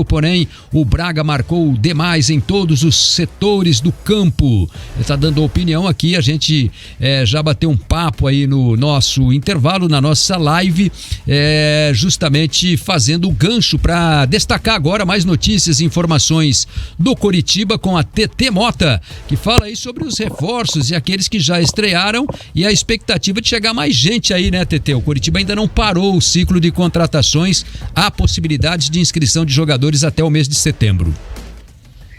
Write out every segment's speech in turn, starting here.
Porém, o Braga marcou demais em todos os setores do campo. Ele está dando opinião aqui, a gente já bateu um papo aí no nosso intervalo, na nossa live, justamente fazendo o gancho para destacar agora mais notícias e informações do Coritiba com a TT Mota, que fala aí sobre os reforços e aqueles que já estrearam e a expectativa de chegar mais gente aí, né, TT? O Coritiba ainda não parou o ciclo de contratações, há possibilidade de inscrição de jogadores até o mês de setembro.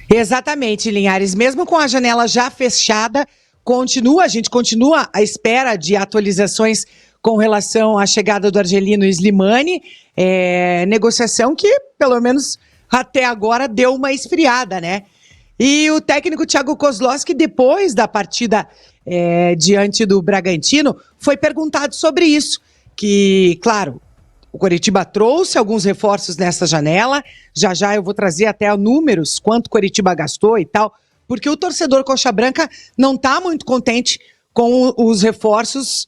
Exatamente, Linhares. Mesmo com a janela já fechada, a gente continua à espera de atualizações com relação à chegada do argelino Slimani. Negociação que, pelo menos até agora, deu uma esfriada, né? E o técnico Thiago Kozlowski, depois da partida diante do Bragantino, foi perguntado sobre isso. Que, claro, o Coritiba trouxe alguns reforços nessa janela, já eu vou trazer até números, quanto o Coritiba gastou e tal, porque o torcedor Coxa Branca não está muito contente com os reforços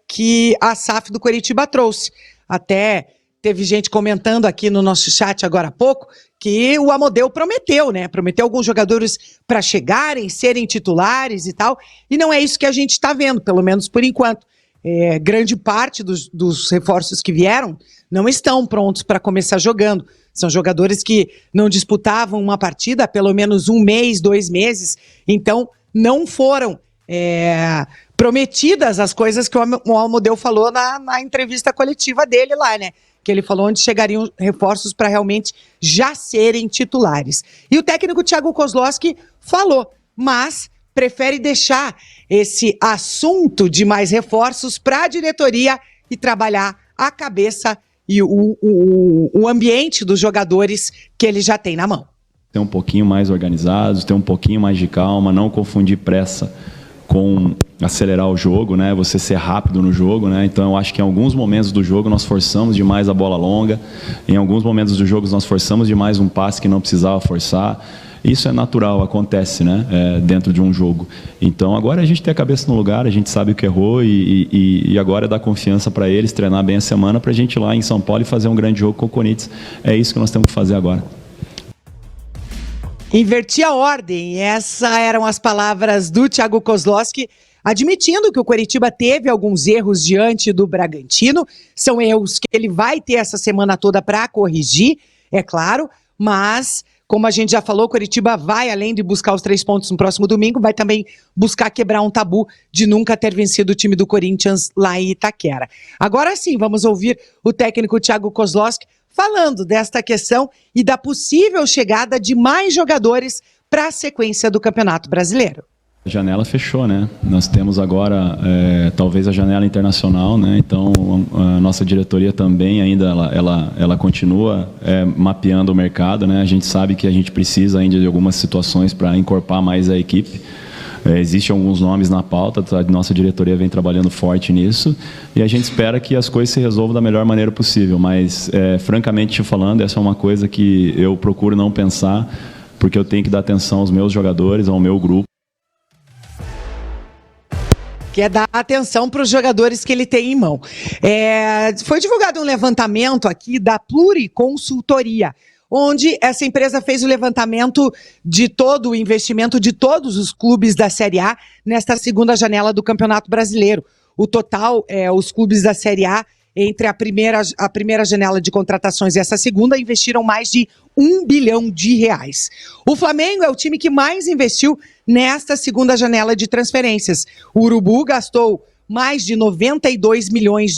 que a SAF do Coritiba trouxe. Até teve gente comentando aqui no nosso chat agora há pouco que o Amodeu prometeu, né? Prometeu alguns jogadores para chegarem, serem titulares e tal, e não é isso que a gente está vendo, pelo menos por enquanto. Grande parte dos reforços que vieram não estão prontos para começar jogando. São jogadores que não disputavam uma partida há pelo menos 1 mês, 2 meses. Então, não foram prometidas as coisas que o Amodeu falou na entrevista coletiva dele lá, né? Que ele falou onde chegariam reforços para realmente já serem titulares. E o técnico Thiago Kozlowski falou, mas prefere deixar esse assunto de mais reforços para a diretoria e trabalhar a cabeça e o ambiente dos jogadores que ele já tem na mão. Ter um pouquinho mais organizados, ter um pouquinho mais de calma, não confundir pressa com acelerar o jogo, né? Você ser rápido no jogo, né? Então eu acho que em alguns momentos do jogo nós forçamos demais a bola longa, em alguns momentos do jogo nós forçamos demais um passe que não precisava forçar. Isso é natural, acontece, né? Dentro de um jogo. Então agora a gente tem a cabeça no lugar, a gente sabe o que errou e agora é dar confiança para eles, treinar bem a semana para a gente ir lá em São Paulo e fazer um grande jogo com o Corinthians. É isso que nós temos que fazer agora. Invertir a ordem, essas eram as palavras do Thiago Kozlowski, admitindo que o Coritiba teve alguns erros diante do Bragantino. São erros que ele vai ter essa semana toda para corrigir, é claro, mas como a gente já falou, o Coritiba vai, além de buscar os 3 pontos no próximo domingo, vai também buscar quebrar um tabu de nunca ter vencido o time do Corinthians lá em Itaquera. Agora sim, vamos ouvir o técnico Thiago Kozlowski falando desta questão e da possível chegada de mais jogadores para a sequência do Campeonato Brasileiro. A janela fechou, né? Nós temos agora talvez a janela internacional, né? Então a nossa diretoria também ainda ela continua mapeando o mercado, né? A gente sabe que a gente precisa ainda de algumas situações para encorpar mais a equipe. Existem alguns nomes na pauta, a nossa diretoria vem trabalhando forte nisso e a gente espera que as coisas se resolvam da melhor maneira possível, mas francamente te falando, essa é uma coisa que eu procuro não pensar, porque eu tenho que dar atenção aos meus jogadores, ao meu grupo. Que é dar atenção para os jogadores que ele tem em mão. Foi divulgado um levantamento aqui da Pluriconsultoria, onde essa empresa fez o levantamento de todo o investimento de todos os clubes da Série A nesta segunda janela do Campeonato Brasileiro. O total, os clubes da Série A, entre a primeira janela de contratações e essa segunda, investiram mais de R$1 bilhão. O Flamengo é o time que mais investiu nesta segunda janela de transferências. O Urubu gastou mais de R$92 milhões.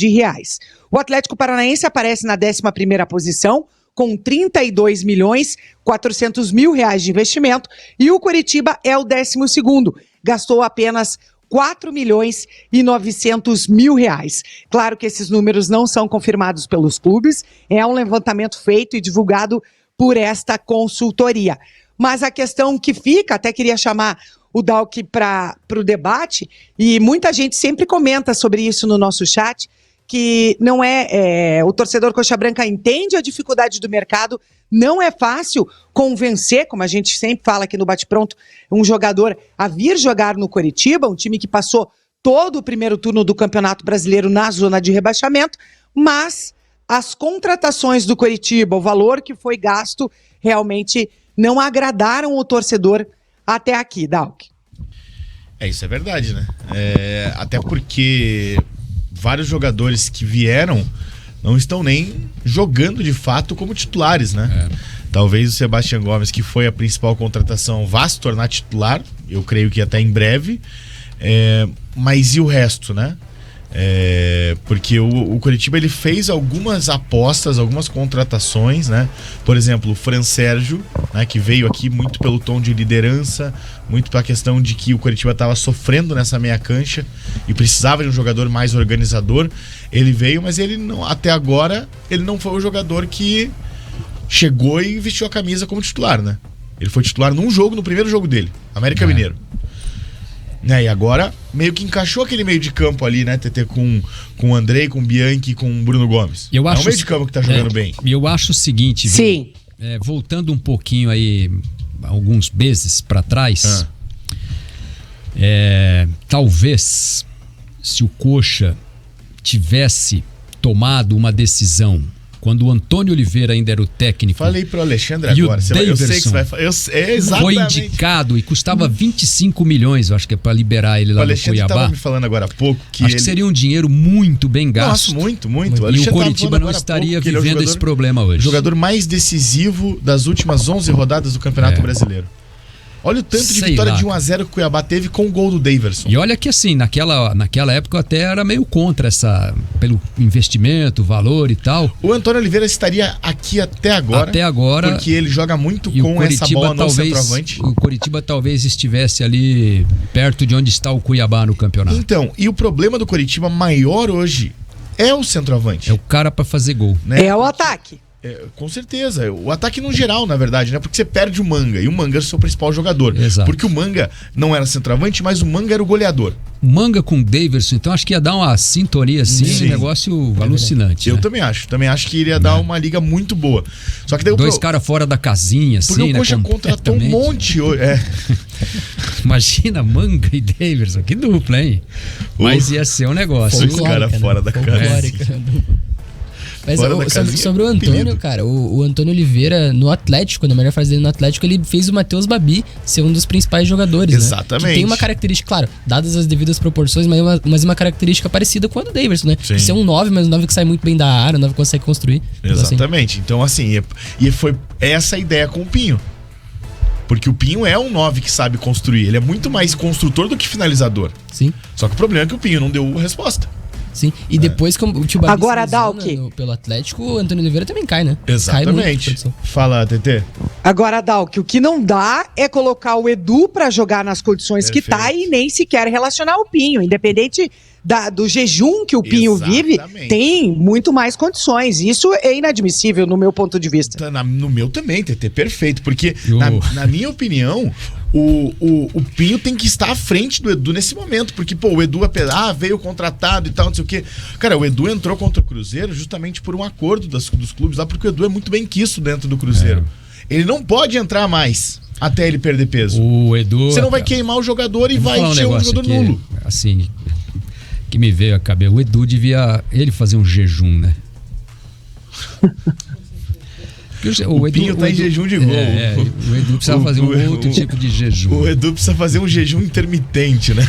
O Atlético Paranaense aparece na 11ª posição, com R$32.400.000 de investimento, e o Coritiba é o 12º, gastou apenas R$4.900.000. Claro que esses números não são confirmados pelos clubes, é um levantamento feito e divulgado por esta consultoria. Mas a questão que fica, até queria chamar o Dalk para o debate, e muita gente sempre comenta sobre isso no nosso chat, que não o torcedor Coxa Branca entende a dificuldade do mercado, não é fácil convencer, como a gente sempre fala aqui no Bate Pronto, um jogador a vir jogar no Coritiba, um time que passou todo o primeiro turno do Campeonato Brasileiro na zona de rebaixamento, mas as contratações do Coritiba, o valor que foi gasto, realmente não agradaram o torcedor até aqui, Dalk. Isso é verdade, né? Até porque vários jogadores que vieram não estão nem jogando de fato como titulares, né? Talvez o Sebastião Gomes, que foi a principal contratação, vá se tornar titular, eu creio que até em breve, mas e o resto, né? Porque o Coritiba ele fez algumas apostas, algumas contratações, né? Por exemplo, o Fran Sérgio, né, que veio aqui muito pelo tom de liderança, muito pela questão de que o Coritiba estava sofrendo nessa meia cancha e precisava de um jogador mais organizador. Ele veio, mas ele não, até agora ele não foi o jogador que chegou e vestiu a camisa como titular, né? Ele foi titular num jogo, no primeiro jogo dele, América Mineiro. E agora meio que encaixou aquele meio de campo ali, né, TT, com o Andrei, com o Bianchi, com o Bruno Gomes. É um meio de campo que tá jogando bem. E eu acho o seguinte, sim, voltando um pouquinho aí, alguns meses para trás, talvez se o Coxa tivesse tomado uma decisão quando o Antônio Oliveira ainda era o técnico. Falei pro Alexandre e agora. Eu sei que você vai falar. Exatamente. Foi indicado e custava 25 milhões, eu acho que é para liberar ele lá no Cuiabá. O Alexandre estava me falando agora há pouco que acho que seria um dinheiro muito bem gasto. Nossa, muito. E o Coritiba não estaria vivendo esse problema hoje. O jogador mais decisivo das últimas 11 rodadas do Campeonato Brasileiro. Olha o tanto de vitória de 1-0 que o Cuiabá teve com o gol do Daverson. E olha que assim, naquela época eu até era meio contra pelo investimento, valor e tal. O Antônio Oliveira estaria aqui até agora. Porque ele joga muito com essa bola no centroavante. O Coritiba talvez estivesse ali perto de onde está o Cuiabá no campeonato. Então, e o problema do Coritiba maior hoje é o centroavante. É o cara para fazer gol. Né? É o ataque. Com certeza, o ataque no geral, na verdade, né? Porque você perde o Manga e o Manga era o seu principal jogador. Exato. Porque o Manga não era centroavante, mas o Manga era o goleador. O Manga com o Daverson, então acho que ia dar uma sintonia assim, um negócio alucinante. Eu também acho que iria dar uma liga muito boa. Só que daí dois caras fora da casinha, assim, porque o Coxa contratou um monte. Imagina Manga e Daverson, que dupla, hein? Mas ia ser um negócio. Dois caras fora da casinha. Mas sobre o Antônio, cara, o Antônio Oliveira no Atlético, na melhor fase dele no Atlético, ele fez o Matheus Babi ser um dos principais jogadores. Exatamente. Né? Que tem uma característica, claro, dadas as devidas proporções, mas uma característica parecida com a do Daverson, né? Sim. Ser um 9, mas um 9 que sai muito bem da área, um 9 que consegue construir. Exatamente. Então, assim, e foi essa a ideia com o Pinho. Porque o Pinho é um 9 que sabe construir. Ele é muito mais construtor do que finalizador. Sim. Só que o problema é que o Pinho não deu resposta. Sim, e depois que o Tio Babi agora Dalk pelo Atlético, o Antônio Oliveira também cai, né? Exatamente. Cai muito. Fala, TT. Agora, Dalk, o que não dá é colocar o Edu pra jogar nas condições que tá e nem sequer relacionar o Pinho. Independente do jejum que o Pinho vive, tem muito mais condições. Isso é inadmissível no meu ponto de vista. No meu também, TT, perfeito. Porque, na minha opinião, o Pinho tem que estar à frente do Edu nesse momento. Porque, o Edu veio contratado e tal, não sei o quê. Cara, o Edu entrou contra o Cruzeiro justamente por um acordo dos clubes lá, porque o Edu é muito bem quisto dentro do Cruzeiro. Ele não pode entrar mais até ele perder peso. O Edu... Você não vai queimar o jogador e vai ser um jogador nulo. Assim, que me veio a cabeça. O Edu devia fazer um jejum, né? O Pinho tá em jejum de gol. O Edu precisa fazer um outro tipo de jejum. O Edu precisa fazer um jejum intermitente, né?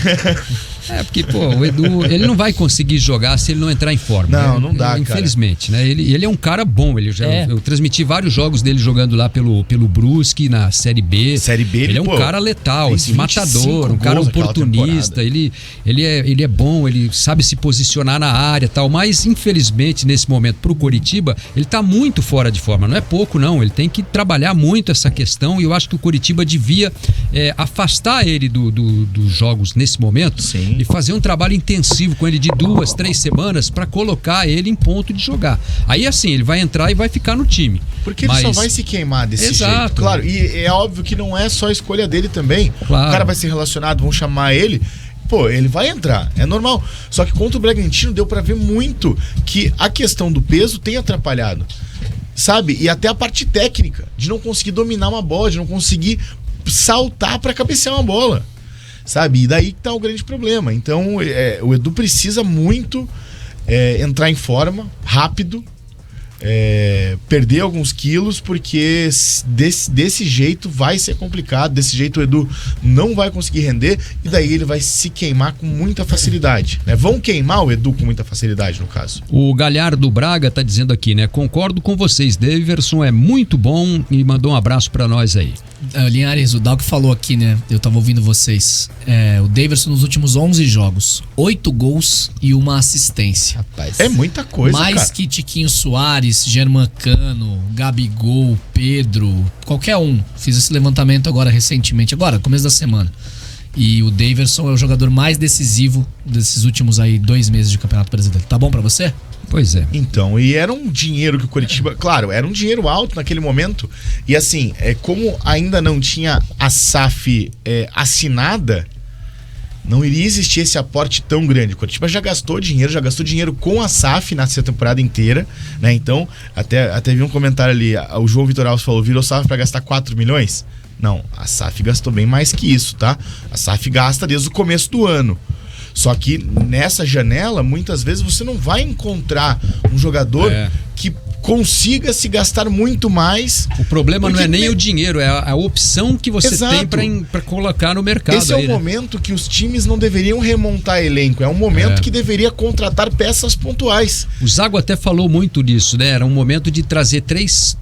Porque, o Edu, ele não vai conseguir jogar se ele não entrar em forma. Não dá, infelizmente, cara. Né? Ele é um cara bom. Eu transmiti vários jogos dele jogando lá pelo Brusque, na Série B. Ele é um cara letal, assim, matador, um cara oportunista. Ele é bom, ele sabe se posicionar na área e tal. Mas, infelizmente, nesse momento, pro Coritiba, ele tá muito fora de forma. Não é pouco, não. Ele tem que trabalhar muito essa questão e eu acho que o Coritiba devia afastar ele dos jogos nesse momento. Sim. E fazer um trabalho intensivo com ele de 2, 3 semanas para colocar ele em ponto de jogar. Aí assim, ele vai entrar e vai ficar no time. Porque ele só vai se queimar desse jeito. Claro, e é óbvio que não é só a escolha dele também. Claro. O cara vai ser relacionado, vão chamar ele. Ele vai entrar, é normal. Só que contra o Bragantino deu pra ver muito que a questão do peso tem atrapalhado. Sabe? E até a parte técnica, de não conseguir dominar uma bola, de não conseguir saltar pra cabecear uma bola. Sabe? E daí que tá o grande problema. Então, o Edu precisa muito entrar em forma, rápido, perder alguns quilos, porque desse jeito vai ser complicado, desse jeito o Edu não vai conseguir render, e daí ele vai se queimar com muita facilidade, né? Vão queimar o Edu com muita facilidade, no caso. O Galhardo Braga tá dizendo aqui, né? Concordo com vocês, Daverson é muito bom e mandou um abraço pra nós aí. Linhares, o Dalk falou aqui, né? Eu tava ouvindo vocês. O Daverson nos últimos 11 jogos, 8 gols e 1 assistência. Rapaz. É muita coisa, mais cara. que Tiquinho Soares, Germancano, Gabigol, Pedro, qualquer um. Fiz esse levantamento agora recentemente, agora, começo da semana. E o Daverson é o jogador mais decisivo desses últimos aí 2 meses de Campeonato Brasileiro. Tá bom pra você? Pois é. Então, e era um dinheiro que o Coritiba... Claro, era um dinheiro alto naquele momento. E assim, como ainda não tinha a SAF assinada, não iria existir esse aporte tão grande. O Coritiba já gastou dinheiro com a SAF nessa temporada inteira, né? Então, até vi um comentário ali, o João Vitor Alves falou, virou SAF para gastar 4 milhões? Não, a SAF gastou bem mais que isso, tá? A SAF gasta desde o começo do ano. Só que nessa janela, muitas vezes você não vai encontrar um jogador que consiga se gastar muito mais. O problema não é nem o dinheiro, é a opção que você tem para colocar no mercado. Esse é o momento que os times não deveriam remontar elenco, é um momento que deveria contratar peças pontuais. O Zago até falou muito disso, né? Era um momento de trazer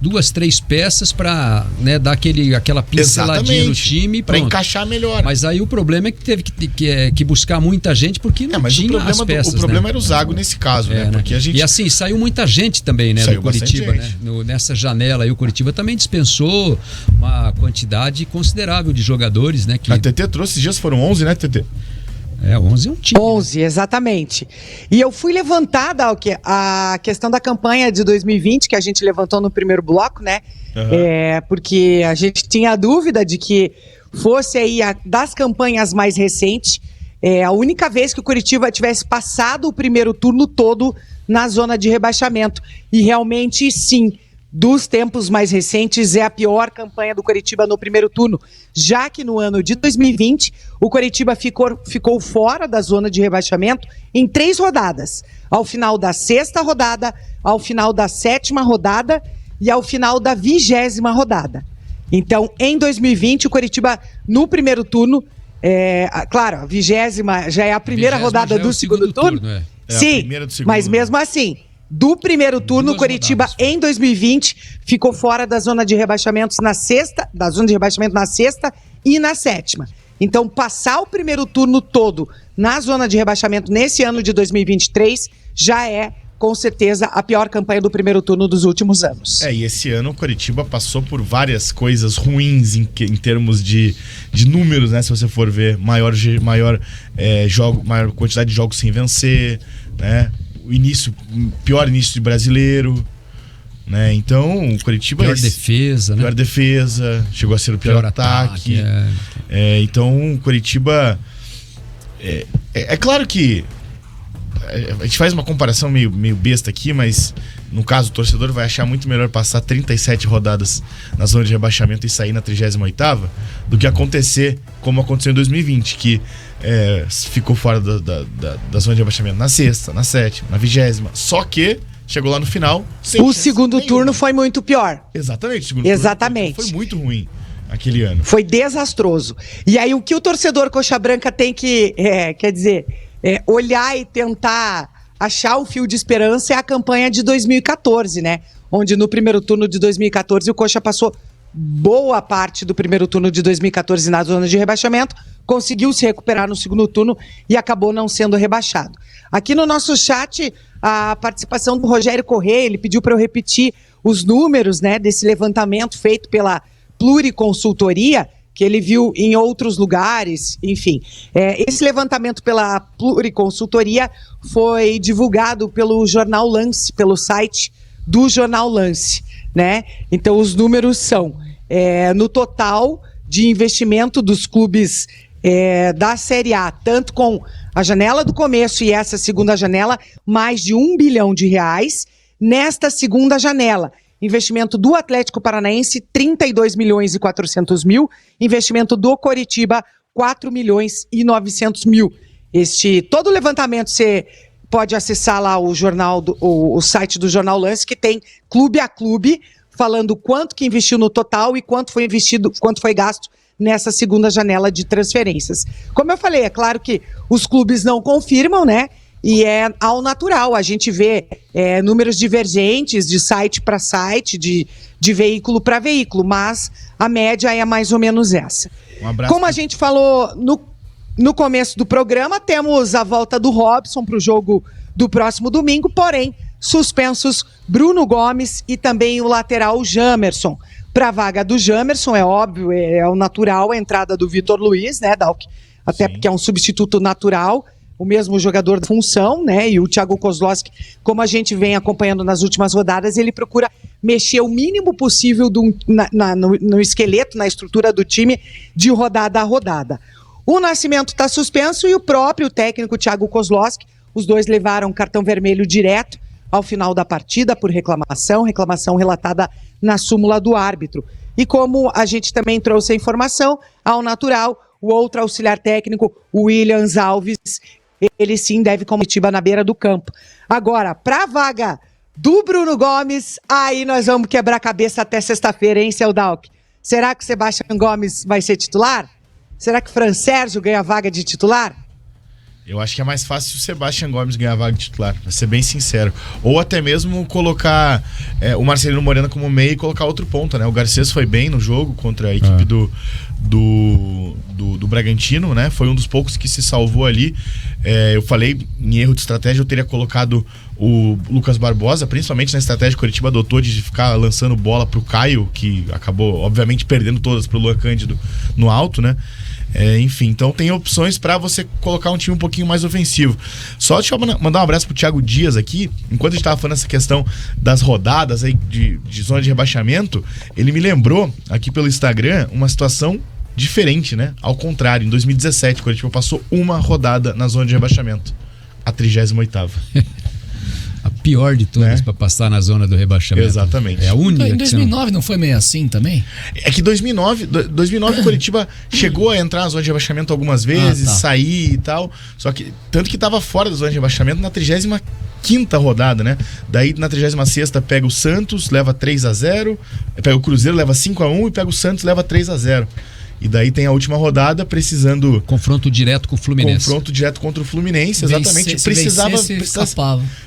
2, 3 peças para, né, dar aquela pinceladinha no time para encaixar melhor. Mas aí o problema é que teve que buscar muita gente porque não tinha as peças. O problema era o Zago nesse caso, né? Porque a gente... E assim, saiu muita gente também, né? Saiu do Coritiba, né? Nessa janela aí, o Coritiba também dispensou uma quantidade considerável de jogadores, né? A TT trouxe, esses dias foram 11, né, TT? 11 é um time. 11, exatamente. E eu fui levantada a questão da campanha de 2020, que a gente levantou no primeiro bloco, né? Porque a gente tinha a dúvida de que fosse aí das campanhas mais recentes, a única vez que o Coritiba tivesse passado o primeiro turno todo na zona de rebaixamento. E realmente, sim, dos tempos mais recentes, é a pior campanha do Coritiba no primeiro turno, já que no ano de 2020, o Coritiba ficou fora da zona de rebaixamento em 3 rodadas. Ao final da 6ª rodada, ao final da 7ª rodada e ao final da 20ª rodada. Então, em 2020, o Coritiba, no primeiro turno, claro, a 20ª já é a primeira rodada do segundo turno. Sim, mas mesmo assim, do primeiro turno, o Coritiba em 2020 ficou fora da zona de rebaixamentos na 6ª, da zona de rebaixamento na 6ª e na 7ª. Então, passar o primeiro turno todo na zona de rebaixamento nesse ano de 2023 já é, com certeza, a pior campanha do primeiro turno dos últimos anos. E esse ano o Coritiba passou por várias coisas ruins em termos de números, né? Se você for ver, maior quantidade de jogos sem vencer, né? Pior início de brasileiro, né? Então, o Coritiba... Pior defesa, né? Pior defesa, chegou a ser o pior ataque. Então, o Coritiba... É claro que a gente faz uma comparação meio besta aqui, mas no caso o torcedor vai achar muito melhor passar 37 rodadas na zona de rebaixamento e sair na 38ª do que acontecer como aconteceu em 2020, que ficou fora da zona de rebaixamento na 6ª, na 7ª, na 20ª, só que chegou lá no final o segundo turno foi muito pior. Exatamente, o segundo turno foi muito ruim aquele ano. Foi desastroso. E aí o que o torcedor Coxa Branca tem que, olhar e tentar achar um fio de esperança é a campanha de 2014, né? Onde no primeiro turno de 2014 o Coxa passou boa parte do primeiro turno de 2014 na zona de rebaixamento, conseguiu se recuperar no segundo turno e acabou não sendo rebaixado. Aqui no nosso chat, a participação do Rogério Corrêa, ele pediu para eu repetir os números, né, desse levantamento feito pela Pluriconsultoria, que ele viu em outros lugares, enfim. Esse levantamento pela Pluriconsultoria foi divulgado pelo Jornal Lance, pelo site do Jornal Lance, né? Então, os números são, no total de investimento dos clubes da Série A, tanto com a janela do começo e essa segunda janela, mais de R$1 bilhão. Nesta segunda janela, investimento do Atlético Paranaense, 32.400.000. Investimento do Coritiba, 4.900.000. Todo o levantamento ser pode acessar lá o site do Jornal Lance, que tem clube a clube, falando quanto que investiu no total e quanto foi investido, quanto foi gasto nessa segunda janela de transferências. Como eu falei, é claro que os clubes não confirmam, né? E é ao natural, a gente vê números divergentes de site para site, de veículo para veículo, mas a média é mais ou menos essa. Um abraço. Como a gente falou no começo do programa, temos a volta do Robson para o jogo do próximo domingo, porém, suspensos Bruno Gomes e também o lateral Jamerson. Para a vaga do Jamerson, é óbvio, é o natural a entrada do Vitor Luiz, né, Dalk? Até porque é um substituto natural, o mesmo jogador de função, né? E o Thiago Kozlowski, como a gente vem acompanhando nas últimas rodadas, ele procura mexer o mínimo possível no esqueleto, na estrutura do time, de rodada a rodada. O Nascimento está suspenso e o próprio técnico Thiago Kozlowski, os dois levaram cartão vermelho direto ao final da partida por reclamação relatada na súmula do árbitro. E como a gente também trouxe a informação, ao natural, o outro auxiliar técnico, o Williams Alves, ele sim deve Curitiba na beira do campo. Agora, para a vaga do Bruno Gomes, aí nós vamos quebrar a cabeça até sexta-feira, hein, seu Dalk? Será que o Sebastião Gomes vai ser titular? Será que o Fran Sérgio ganha a vaga de titular? Eu acho que é mais fácil o Sebastião Gomes ganhar a vaga de titular, pra ser bem sincero. Ou até mesmo colocar o Marcelino Moreno como meia e colocar outro ponta, né? O Garcês foi bem no jogo contra a equipe do Bragantino, né? Foi um dos poucos que se salvou ali. Eu falei em erro de estratégia, eu teria colocado o Lucas Barbosa, principalmente na estratégia que o Curitiba adotou de ficar lançando bola pro Caio, que acabou, obviamente, perdendo todas pro Luan Cândido no alto, né? Enfim, então tem opções para você colocar um time um pouquinho mais ofensivo. Só deixa eu mandar um abraço pro Thiago Dias aqui. Enquanto a gente tava falando essa questão das rodadas aí de zona de rebaixamento, ele me lembrou aqui pelo Instagram uma situação diferente, né? Ao contrário, em 2017, o Curitiba passou uma rodada na zona de rebaixamento, a 38ª. A pior de todas, né? Para passar na zona do rebaixamento. Exatamente. É a única. Em 2009 não foi meio assim também? É que 2009 o Curitiba chegou a entrar na zona de rebaixamento algumas vezes, sair e tal. Só que, tanto que estava fora da zona de rebaixamento na 35ª rodada, né? Daí na 36ª pega o Santos, leva 3-0, pega o Cruzeiro, leva 5-1 e pega o Santos, leva 3-0. E daí tem a última rodada precisando... Confronto direto com o Fluminense. Confronto direto contra o Fluminense, exatamente.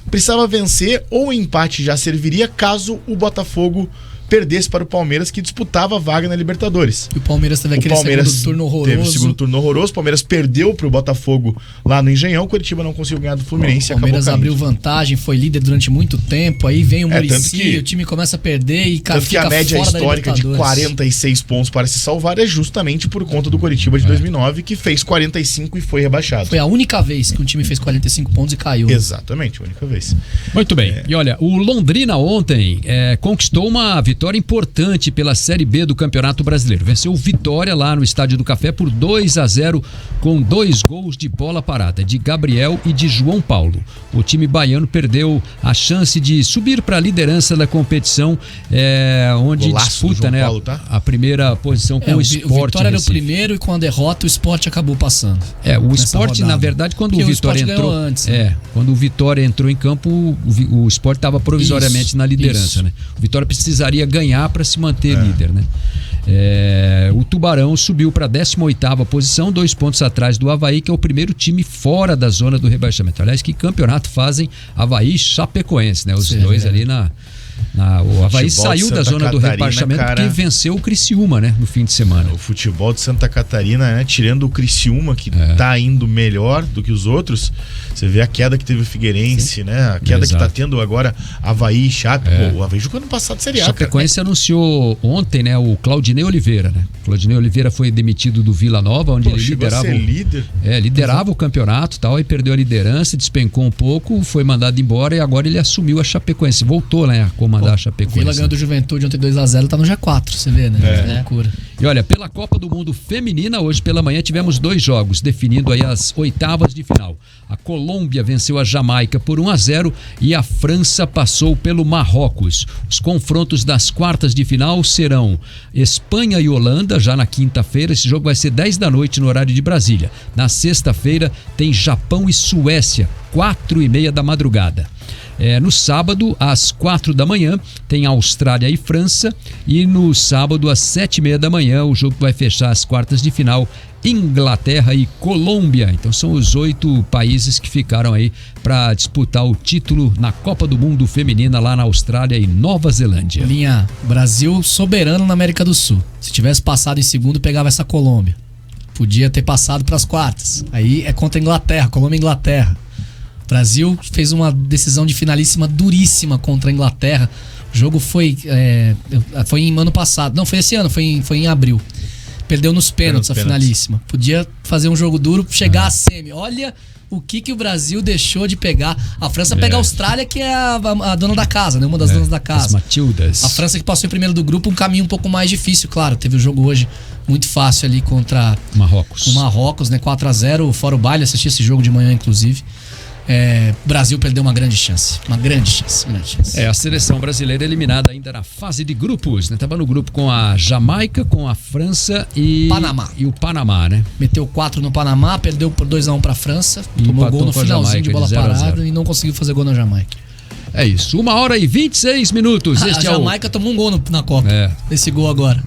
Precisava vencer, ou o empate já serviria caso o Botafogo perdesse para o Palmeiras, que disputava a vaga na Libertadores. E o Palmeiras teve aquele segundo turno horroroso. Teve o segundo turno horroroso, o Palmeiras perdeu para o Botafogo lá no Engenhão, o Curitiba não conseguiu ganhar do Fluminense. O Palmeiras abriu vantagem, foi líder durante muito tempo, aí vem o Muricy, o time começa a perder e tanto que a média histórica de 46 pontos para se salvar é justamente por conta do Curitiba de 2009, que fez 45 e foi rebaixado. Foi a única vez que um time fez 45 pontos e caiu. Exatamente, a única vez. Muito bem. E olha, o Londrina ontem conquistou uma vitória importante pela Série B do Campeonato Brasileiro. Venceu o Vitória lá no Estádio do Café por 2-0 com 2 gols de bola parada, de Gabriel e de João Paulo. O time baiano perdeu a chance de subir para a liderança da competição, onde disputa, né, Paulo, tá? a primeira posição com o Sport. O Vitória era o primeiro e com a derrota o Sport acabou passando. O Sport, na verdade, quando o Vitória entrou antes, quando o Vitória entrou em campo, o Sport estava provisoriamente na liderança, né? O Vitória precisaria ganhar para se manter líder, né? O Tubarão subiu para a 18ª posição, 2 pontos atrás do Avaí, que é o primeiro time fora da zona do rebaixamento. Aliás, que campeonato fazem Avaí e Chapecoense, né? Os dois ali o Avaí saiu da zona do rebaixamento porque venceu o Criciúma, né? No fim de semana. O futebol de Santa Catarina, né? Tirando o Criciúma, que tá indo melhor do que os outros, você vê a queda que teve o Figueirense, né? A queda que tá tendo agora Avaí e Chape. O Avaí jogou ano passado Série A. Chapecoense anunciou ontem, né? O Claudinei Oliveira, né? Claudinei Oliveira foi demitido do Vila Nova, onde ele liderava o campeonato e tal, e perdeu a liderança, despencou um pouco, foi mandado embora e agora ele assumiu a Chapecoense. Voltou, né? A comandar a Chapecoense. Vila ganhou do Juventude ontem 2-0, tá no G4, você vê, né? É loucura. E olha, pela Copa do Mundo Feminina, hoje pela manhã tivemos 2 jogos, definindo aí as oitavas de final. A Colômbia venceu a Jamaica por 1-0 e a França passou pelo Marrocos. Os confrontos das quartas de final serão Espanha e Holanda, já na quinta-feira. Esse jogo vai ser 10 da noite no horário de Brasília. Na sexta-feira tem Japão e Suécia, 4:30 da madrugada. No sábado, às 4 da manhã, tem Austrália e França. E no sábado, às 7:30 da manhã, o jogo vai fechar as quartas de final, Inglaterra e Colômbia. Então são os 8 países que ficaram aí para disputar o título na Copa do Mundo Feminina lá na Austrália e Nova Zelândia. Linha, Brasil soberano na América do Sul. Se tivesse passado em segundo, pegava essa Colômbia. Podia ter passado para as quartas. Aí é contra a Inglaterra, Colômbia e Inglaterra. O Brasil fez uma decisão de finalíssima duríssima contra a Inglaterra. O jogo foi em ano passado. Não, foi esse ano, foi em abril. Perdeu nos pênaltis a finalíssima. Podia fazer um jogo duro, chegar à semi. Olha o que o Brasil deixou de pegar. A França pega a Austrália, que é a dona da casa, né? Uma das donas da casa. As Matildas. A França que passou em primeiro do grupo, um caminho um pouco mais difícil, claro. Teve o jogo hoje muito fácil ali contra o Marrocos, né? 4-0, fora o baile. Assisti esse jogo de manhã, inclusive. O Brasil perdeu uma grande chance. Uma grande chance. A seleção brasileira eliminada ainda na fase de grupos, né? Tava no grupo com a Jamaica, com a França e o Panamá, né? Meteu 4 no Panamá, perdeu por 2-1 pra França, tomou gol no finalzinho de bola parada e não conseguiu fazer gol na Jamaica. É isso, 1h26. A Jamaica tomou um gol na Copa. Esse gol agora.